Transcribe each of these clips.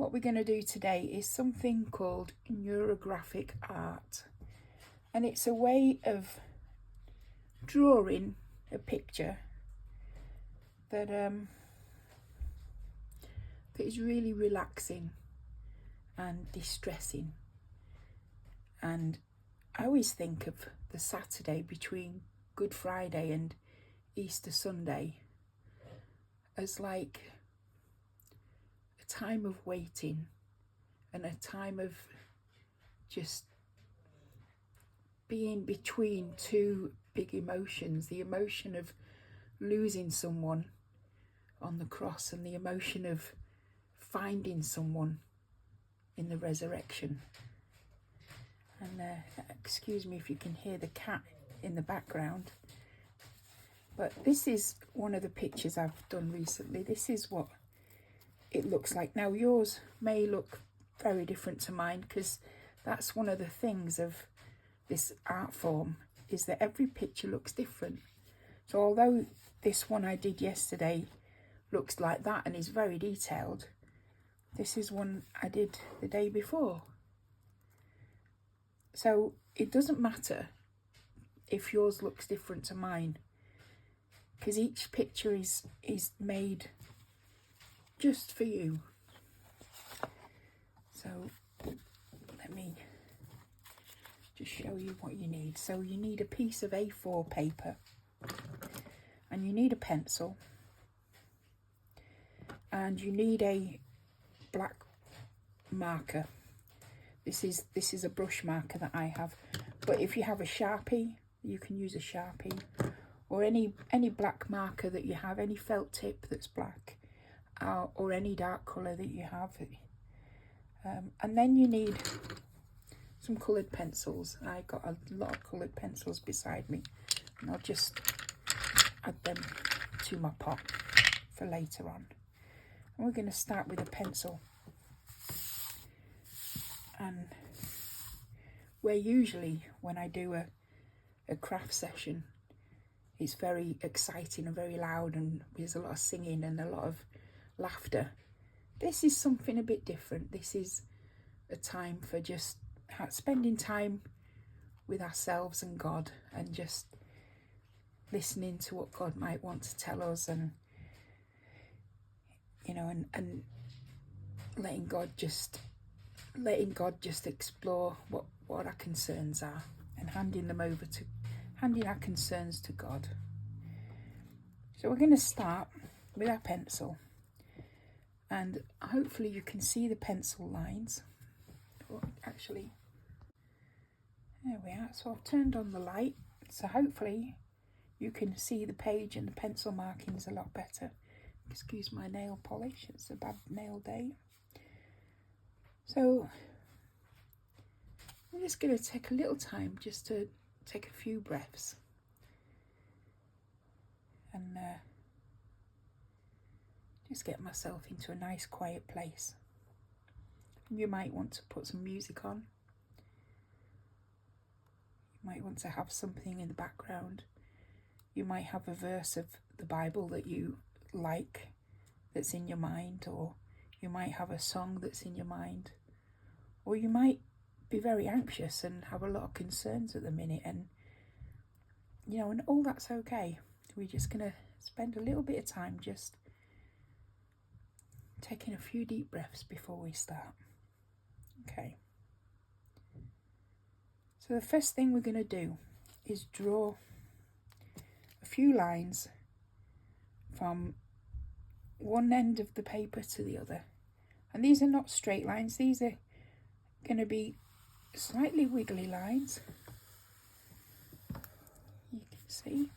what we're going to do today is something called neurographic art, and it's a way of drawing a picture that is really relaxing and distressing. And I always think of the Saturday between Good Friday and Easter Sunday as like a time of waiting and a time of just being between two big emotions, the emotion of losing someone on the cross and the emotion of finding someone in the resurrection. And excuse me if you can hear the cat in the background, but this is one of the pictures I've done recently. This is what it looks like. Now yours may look very different to mine, because that's one of the things of this art form, is that every picture looks different. So although this one I did yesterday looks like that and is very detailed, this is one I did the day before. So it doesn't matter if yours looks different to mine, because each picture is made just for you. So let me just show you what you need. So you need a piece of A4 paper, and you need a pencil, and you need a black marker. This is a brush marker that I have, but if you have a Sharpie, you can use a Sharpie, or any black marker that you have, any felt tip that's black, or any dark colour that you have. And then you need some coloured pencils. I got a lot of coloured pencils beside me, and I'll just add them to my pot for later on. And we're going to start with a pencil. And where usually when I do a craft session, it's very exciting and very loud, and there's a lot of singing and a lot of laughter, this is something a bit different. This is a time for just spending time with ourselves and God, and just listening to what God might want to tell us, and you know, and letting God just explore what our concerns are, and handing our concerns to God. So we're going to start with our pencil, and hopefully you can see the pencil lines. Oh, actually, there we are. So I've turned on the light, so hopefully you can see the page and the pencil markings a lot better. Excuse my nail polish, it's a bad nail day. So I'm just going to take a little time just to take a few breaths, and just get myself into a nice quiet place. And you might want to put some music on. You might want to have something in the background. You might have a verse of the Bible that you like that's in your mind, or you might have a song that's in your mind, or you might be very anxious and have a lot of concerns at the minute, and you know, and all that's okay. We're just going to spend a little bit of time just taking a few deep breaths before we start. Okay. So the first thing we're going to do is draw a few lines from one end of the paper to the other. And these are not straight lines, these are going to be slightly wiggly lines. You can see.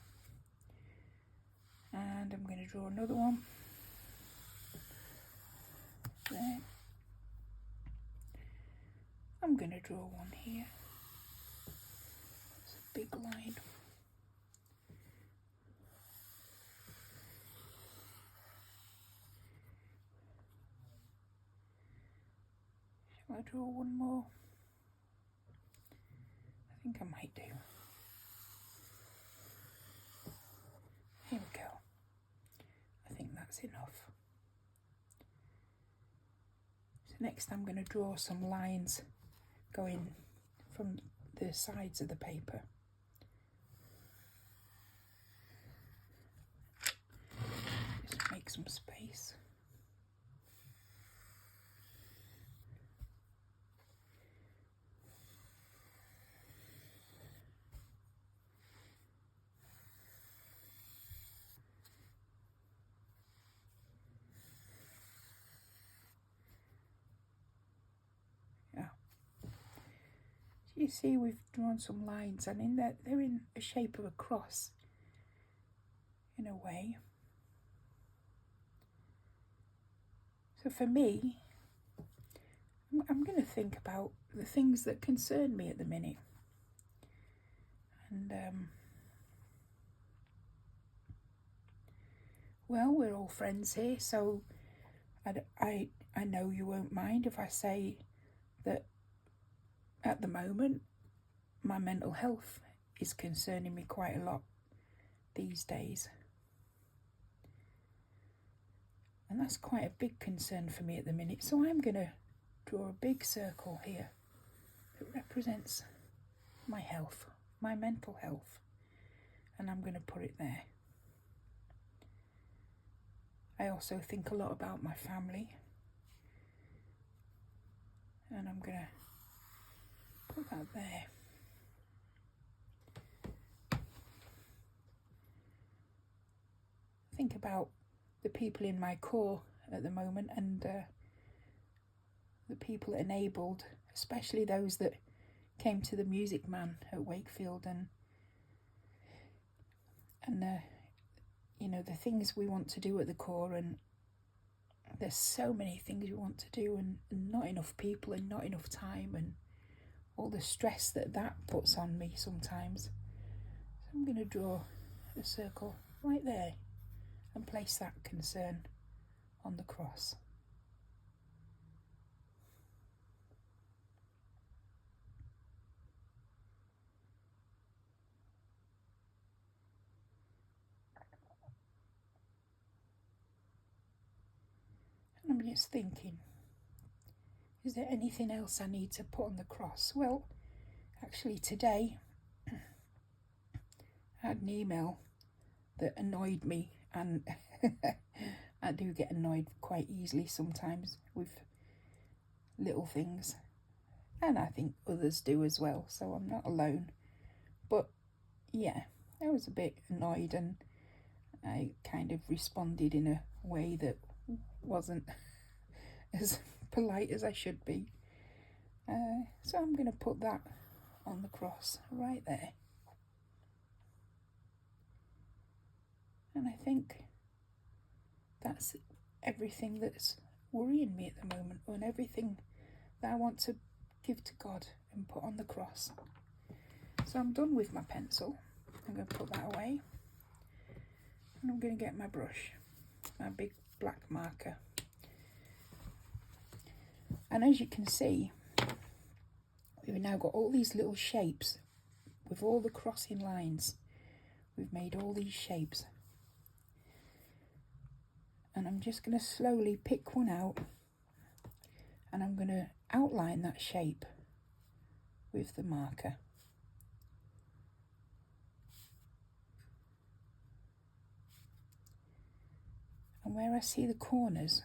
And I'm going to draw another one there. I'm going to draw one here. It's a big line. Shall I draw one more? I think I might do. Here we go. I think that's enough. So Next I'm going to draw some lines going from the sides of the paper. Just make some space. You see, we've drawn some lines, and in that they're in a shape of a cross in a way. So for me, I'm going to think about the things that concern me at the minute. And well, we're all friends here, so I know you won't mind if I say that at the moment my mental health is concerning me quite a lot these days. And that's quite a big concern for me at the minute. So I'm going to draw a big circle here that represents my health, my mental health. And I'm going to put it there. I also think a lot about my family. And I'm going to put that there. Think about the people in my core at the moment, and the people enabled, especially those that came to the Music Man at Wakefield, and you know, the things we want to do at the core, and there's so many things we want to do, and not enough people and not enough time, and all the stress that puts on me sometimes. So I'm going to draw a circle right there and place that concern on the cross. And I'm just thinking, is there anything else I need to put on the cross? Well, actually today I had an email that annoyed me, and I do get annoyed quite easily sometimes with little things, and I think others do as well, so I'm not alone. But yeah, I was a bit annoyed, and I kind of responded in a way that wasn't as polite as I should be. So I'm going to put that on the cross right there. And I think that's everything that's worrying me at the moment, and everything that I want to give to God and put on the cross. So I'm done with my pencil. I'm going to put that away. And I'm going to get my brush, my big black marker. And as you can see, we've now got all these little shapes with all the crossing lines. We've made all these shapes. And I'm just going to slowly pick one out, and I'm going to outline that shape with the marker. And where I see the corners,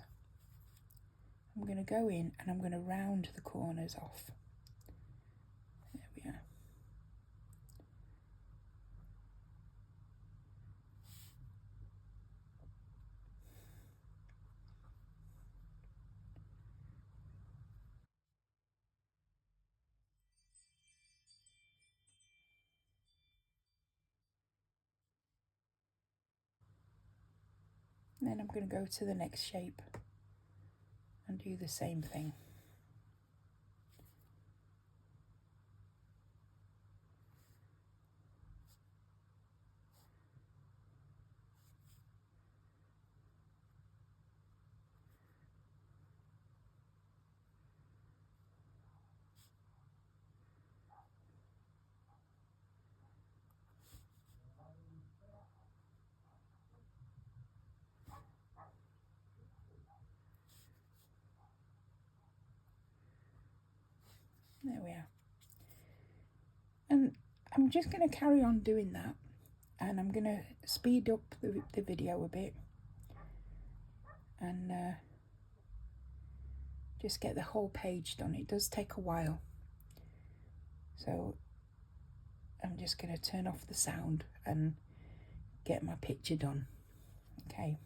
I'm going to go in and I'm going to round the corners off. There we are. And then I'm going to go to the next shape and do the same thing. There we are. And I'm just going to carry on doing that, and I'm going to speed up the video a bit and just get the whole page done. It does take a while, so I'm just going to turn off the sound and get my picture done. Okay.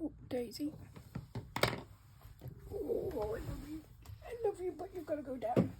Oh, Daisy. Oh, I love you. I love you, but you've got to go down.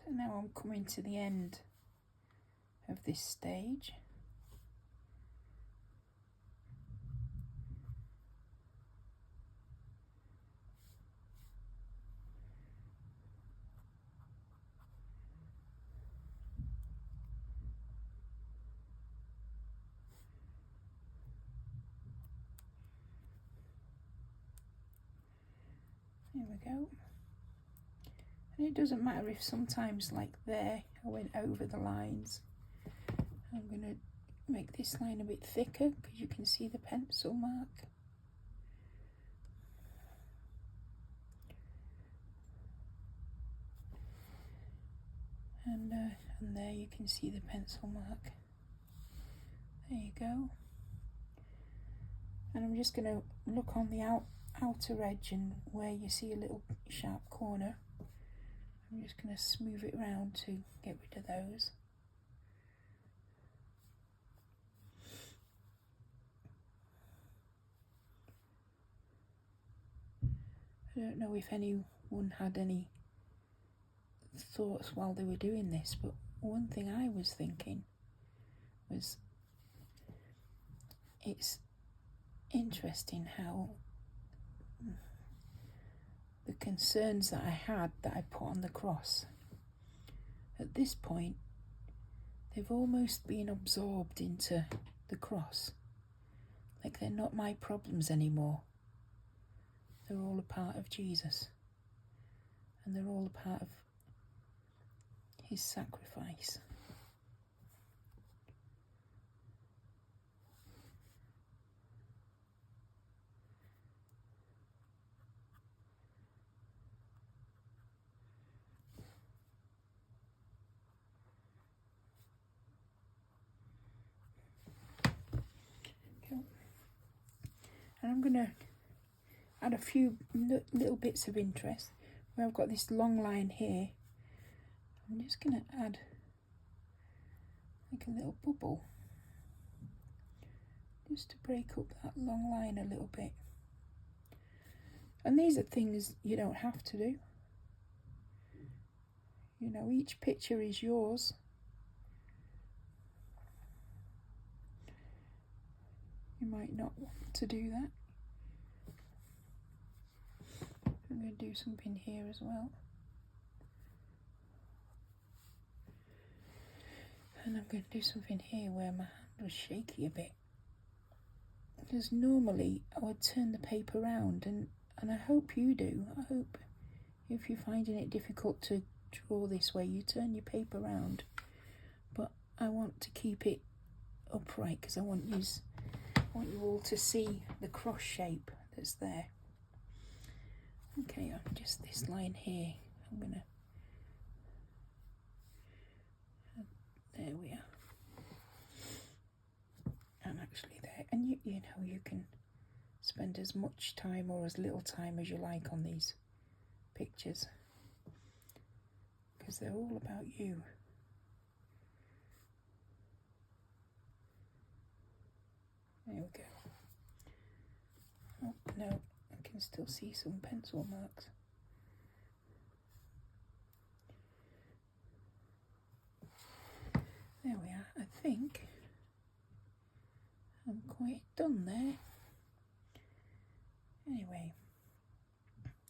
So now I'm coming to the end of this stage. There we go. And it doesn't matter if sometimes, like there, I went over the lines. I'm going to make this line a bit thicker because you can see the pencil mark. And there you can see the pencil mark. There you go. And I'm just going to look on the outer edge, and where you see a little sharp corner, I'm just going to smooth it around to get rid of those. I don't know if anyone had any thoughts while they were doing this, but one thing I was thinking was, it's interesting how the concerns that I had that I put on the cross, at this point, they've almost been absorbed into the cross. Like they're not my problems anymore. They're all a part of Jesus. And they're all a part of his sacrifice. And I'm going to add a few little bits of interest. Where I've got this long line here, I'm just going to add like a little bubble, just to break up that long line a little bit. And these are things you don't have to do. You know, each picture is yours. You might not want to do that. I'm going to do something here as well. And I'm going to do something here where my hand was shaky a bit. Because normally I would turn the paper around, and I hope you do. I hope if you're finding it difficult to draw this way, you turn your paper around. But I want to keep it upright because I want you all to see the cross shape that's there. Okay, on just this line here, I'm gonna, there we are, and actually there, and you know, you can spend as much time or as little time as you like on these pictures, because they're all about you. There we go. Oh no, I can still see some pencil marks. There we are. I think I'm quite done there. Anyway,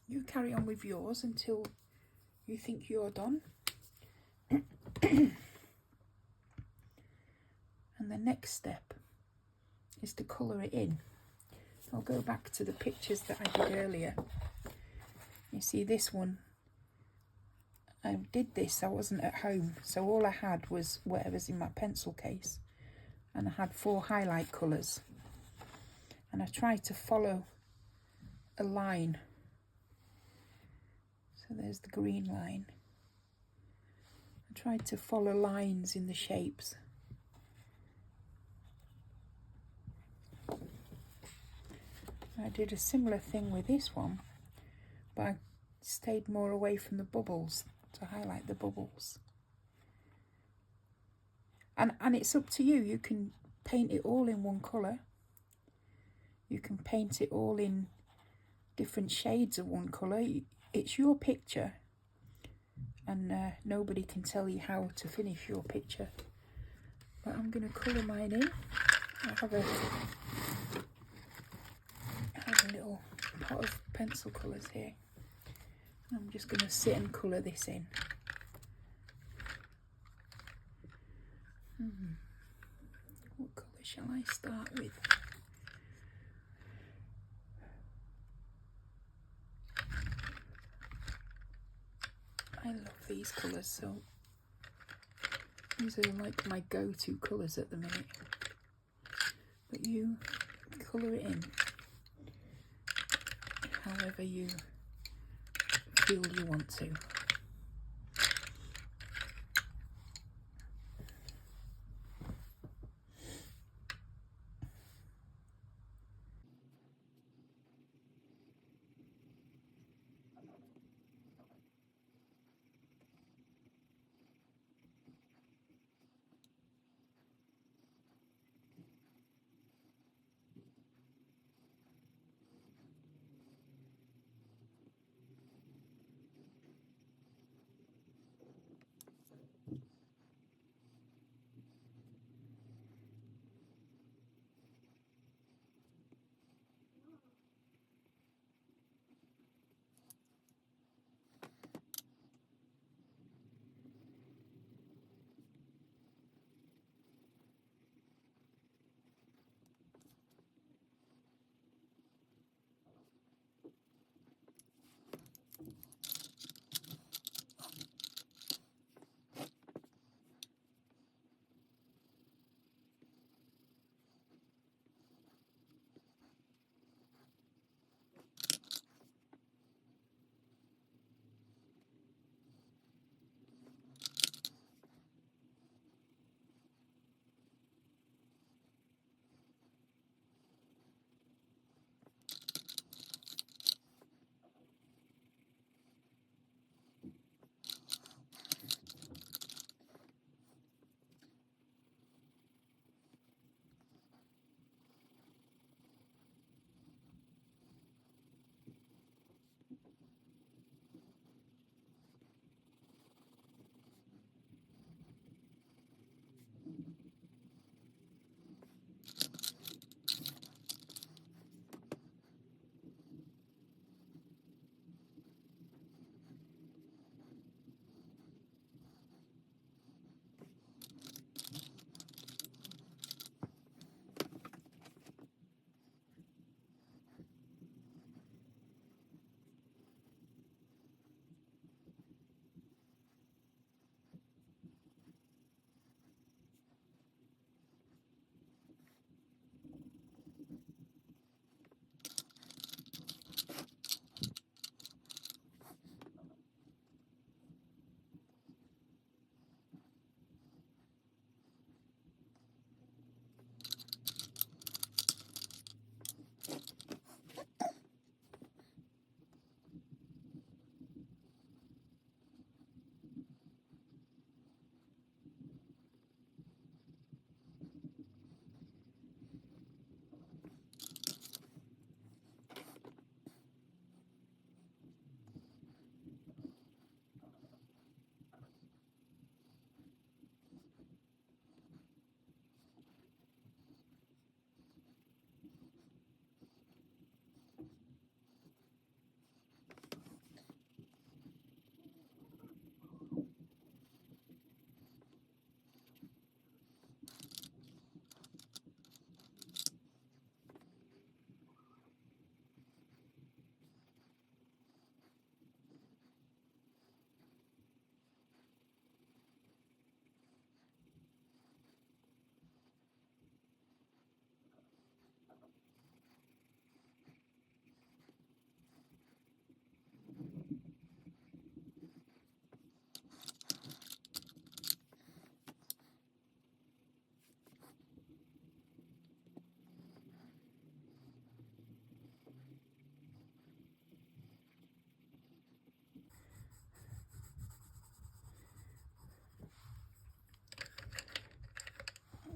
you carry on with yours until you think you're done. And the next step is to colour it in. I'll go back to the pictures that I did earlier. You see this one, I did this, I wasn't at home, so all I had was whatever's in my pencil case, and I had 4 highlight colours, and I tried to follow a line. So there's the green line. I tried to follow lines in the shapes. I did a similar thing with this one, but I stayed more away from the bubbles to highlight the bubbles. And it's up to you. You can paint it all in one colour. You can paint it all in different shades of one colour. It's your picture, and nobody can tell you how to finish your picture. But I'm going to colour mine in. I have a little pot of pencil colours here. I'm just going to sit and colour this in. What colour shall I start with? I love these colours, so these are like my go-to colours at the minute. But you colour it in however you feel you want to.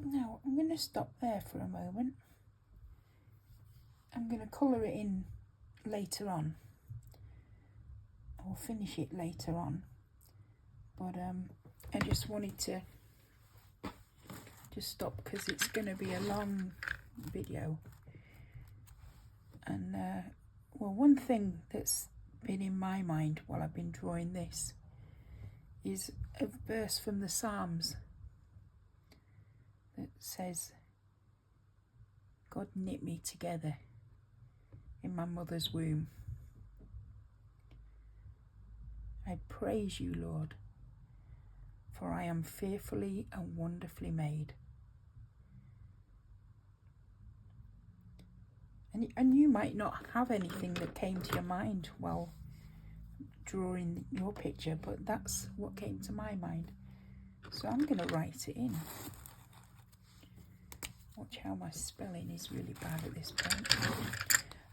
Now I'm going to stop there for a moment. I'm going to colour it in later on. I'll finish it later on. But I just wanted to just stop because it's going to be a long video. And well, one thing that's been in my mind while I've been drawing this is a verse from the Psalms that says, God knit me together in my mother's womb. I praise you, Lord, for I am fearfully and wonderfully made. And you might not have anything that came to your mind while drawing your picture, but that's what came to my mind. So I'm going to write it in. Watch how my spelling is really bad at this point.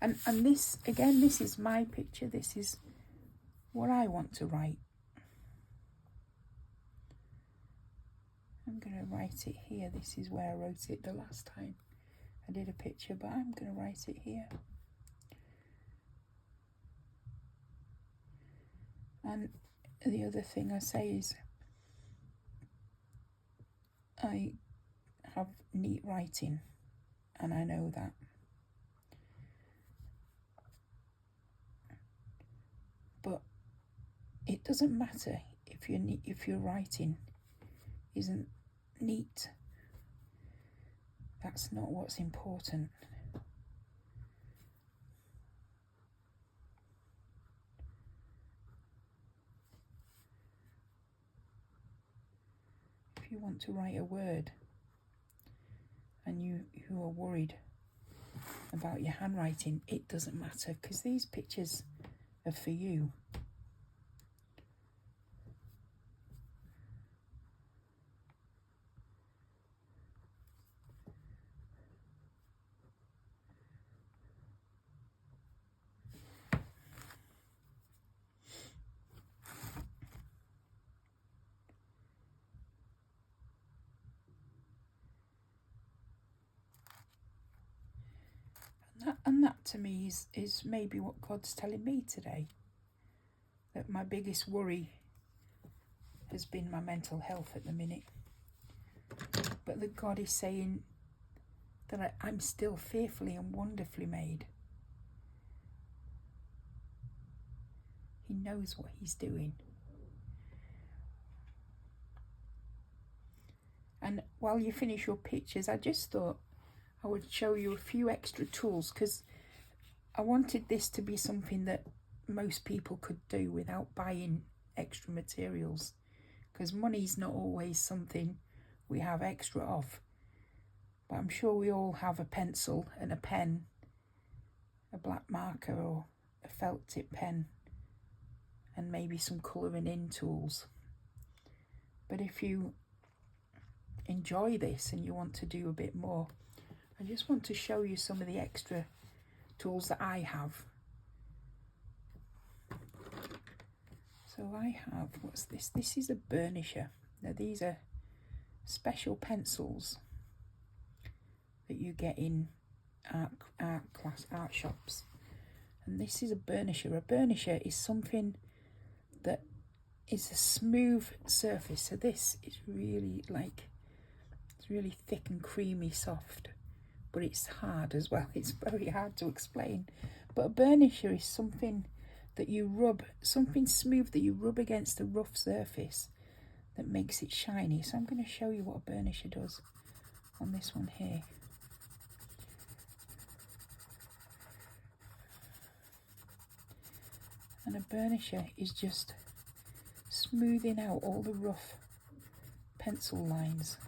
And this, again, this is my picture. This is what I want to write. I'm going to write it here. This is where I wrote it the last time I did a picture, but I'm going to write it here. And the other thing I say is I have neat writing, and I know that. But it doesn't matter if your writing isn't neat. That's not what's important. If you want to write a word and you are worried about your handwriting, it doesn't matter, because these pictures are for you. And that to me is maybe what God's telling me today. That my biggest worry has been my mental health at the minute. But that God is saying that I'm still fearfully and wonderfully made. He knows what he's doing. And while you finish your pictures, I just thought I would show you a few extra tools, because I wanted this to be something that most people could do without buying extra materials, because money's not always something we have extra of. But I'm sure we all have a pencil and a pen, a black marker or a felt tip pen, and maybe some colouring in tools. But if you enjoy this and you want to do a bit more, I just want to show you some of the extra tools that I have. So I have, what's this? This is a burnisher. Now these are special pencils that you get in art shops. And this is a burnisher. A burnisher is something that is a smooth surface. So this is really it's really thick and creamy soft. But it's hard as well. It's very hard to explain. But a burnisher is something that you rub, something smooth that you rub against a rough surface that makes it shiny. So I'm going to show you what a burnisher does on this one here. And a burnisher is just smoothing out all the rough pencil lines.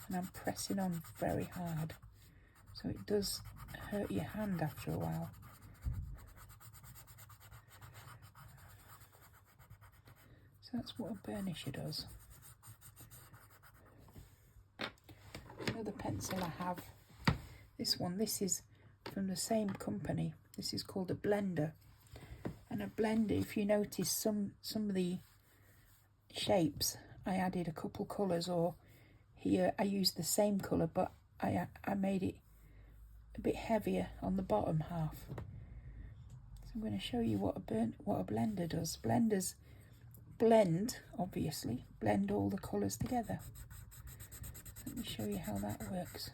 And I'm pressing on very hard, so it does hurt your hand after a while. So that's what a burnisher does. Another pencil I have, this is from the same company. This is called a blender. And a blender, if you notice some of the shapes, I added a couple colours, or here I used the same colour, but I made it a bit heavier on the bottom half. So I'm going to show you what a blender does. Blenders blend, obviously, blend all the colours together. Let me show you how that works.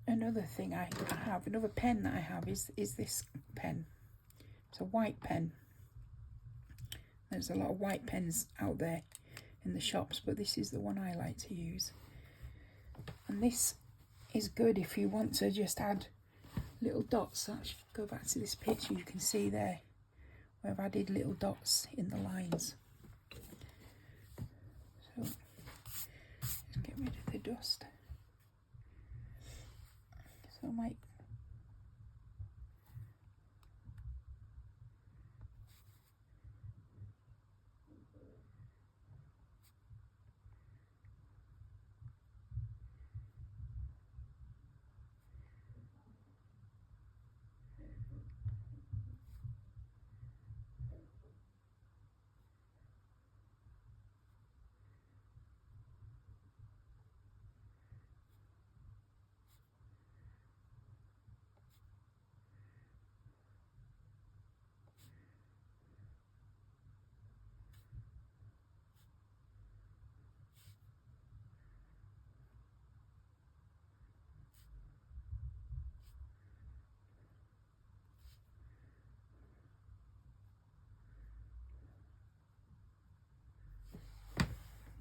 Another thing I have, another pen that I have is this pen. It's a white pen. There's a lot of white pens out there in the shops, but this is the one I like to use. And this is good if you want to just add little dots. Actually, go back to this picture, you can see there where I've added little dots in the lines. So just get rid of the dust. So I might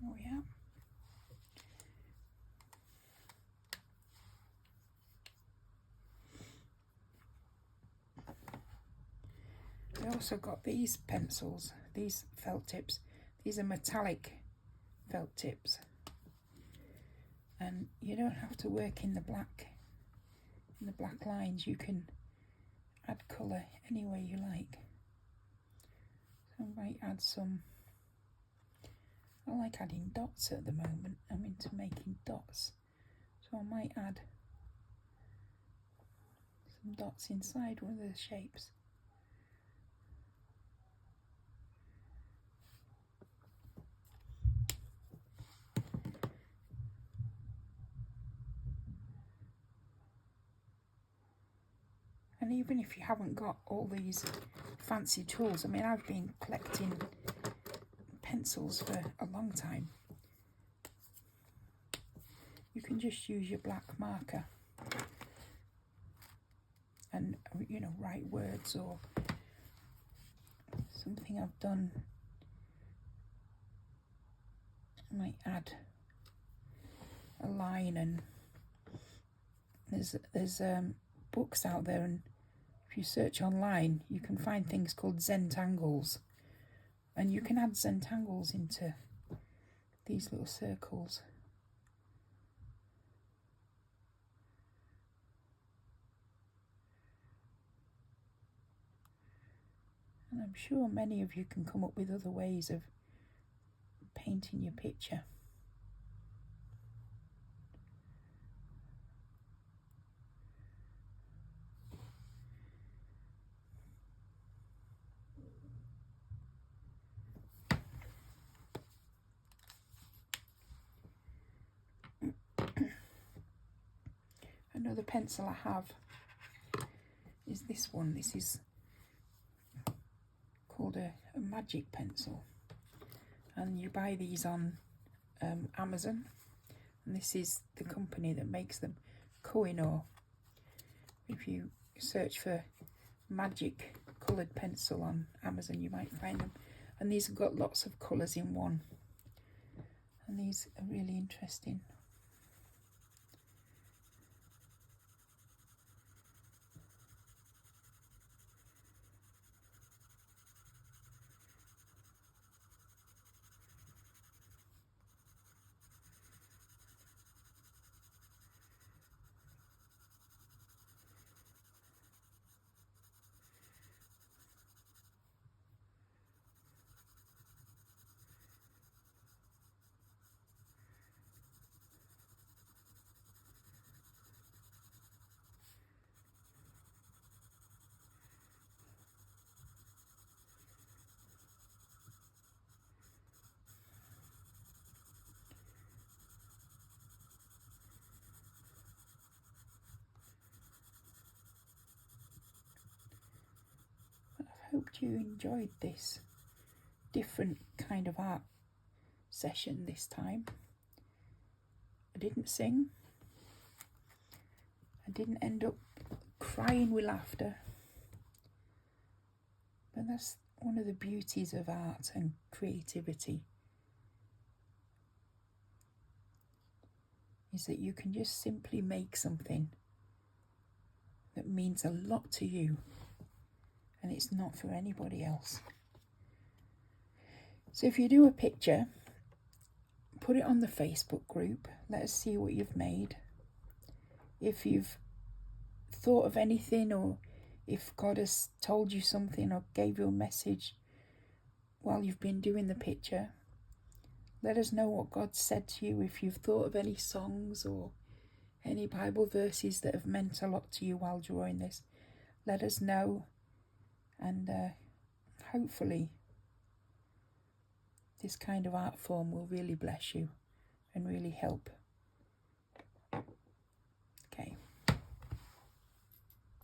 oh yeah. I also got these pencils, these felt tips. These are metallic felt tips, and you don't have to work in the black lines. You can add colour any way you like. So I might add some. I like adding dots at the moment. I'm into making dots, so I might add some dots inside one of the shapes. And even if you haven't got all these fancy tools, I mean, I've been collecting pencils for a long time. You can just use your black marker and, you know, write words or something I've done. I might add a line, and there's books out there, and if you search online you can find things called Zentangles, and you can add Zentangles into these little circles. And I'm sure many of you can come up with other ways of painting your picture. Another pencil I have is this one. This is called a magic pencil, and you buy these on Amazon, and this is the company that makes them, Kohinoor. If you search for magic coloured pencil on Amazon, you might find them, and these have got lots of colours in one, And these are really interesting. Hoped you enjoyed this different kind of art session this time. I didn't sing. I didn't end up crying with laughter. But that's one of the beauties of art and creativity, is that you can just simply make something that means a lot to you, and it's not for anybody else. So if you do a picture, put it on the Facebook group. Let us see what you've made. If you've thought of anything, or if God has told you something or gave you a message while you've been doing the picture, let us know what God said to you. If you've thought of any songs or any Bible verses that have meant a lot to you while drawing this, let us know. And hopefully this kind of art form will really bless you and really help